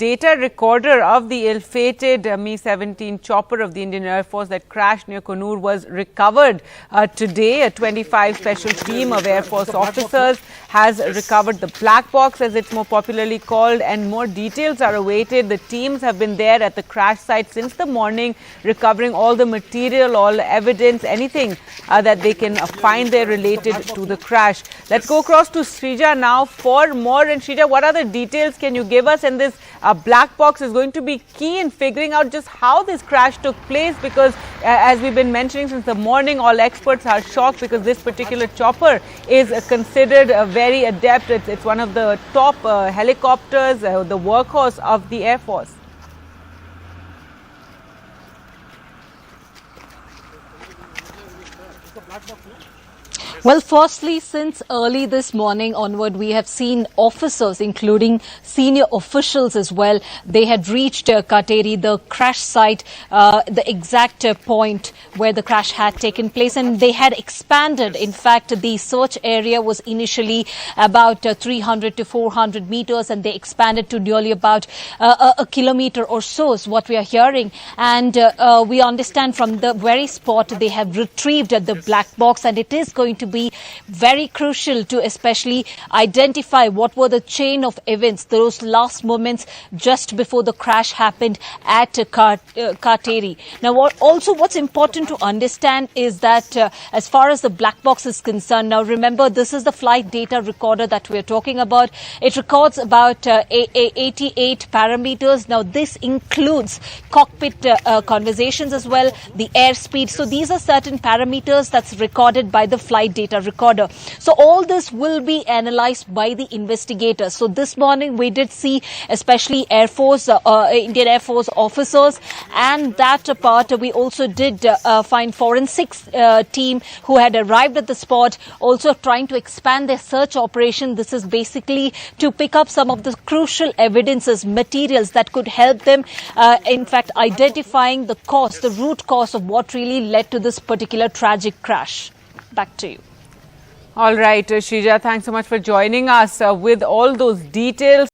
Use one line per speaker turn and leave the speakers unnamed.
data recorder of the ill-fated Mi-17 chopper of the Indian Air Force that crashed near Kannur was recovered today. A 25 special team of Air Force officers has recovered the black box, as it's more popularly called, and more details are awaited. The teams have been there at the crash site since the morning, recovering all the material, all evidence, anything that they can find there related to the crash. Let's go across to Shrija now for more. And Shrija, what other details can you give us? And this black box is going to be key in figuring out just how this crash took place, because as we've been mentioning since the morning, all experts are shocked because this particular chopper is considered very adept. It's one of the top helicopters, the workhorse of the Air Force.
Well, firstly, since early this morning onward, we have seen officers, including senior officials as well. They had reached Kateri, the crash site, the exact point where the crash had taken place, and they had expanded. In fact, the search area was initially about 300 to 400 meters, and they expanded to nearly about a kilometer or so, is what we are hearing. And we understand from the very spot they have retrieved the black box, and it is going to be very crucial to especially identify what were the chain of events, those last moments just before the crash happened at Kateri. Now, what's important to understand is that as far as the black box is concerned, now remember, this is the flight data recorder that we are talking about. It records about 88 parameters. Now, this includes cockpit conversations as well, the airspeed. So these are certain parameters that's recorded by the flight data recorder. So all this will be analyzed by the investigators. So this morning we did see especially Air Force, Indian Air Force officers, and that part we also did find forensics team who had arrived at the spot, also trying to expand their search operation. This is basically to pick up some of the crucial evidences, materials that could help them, in fact, identifying the cause, the root cause of what really led to this particular tragic crash. Back to you.
All right, Shrija, thanks so much for joining us with all those details.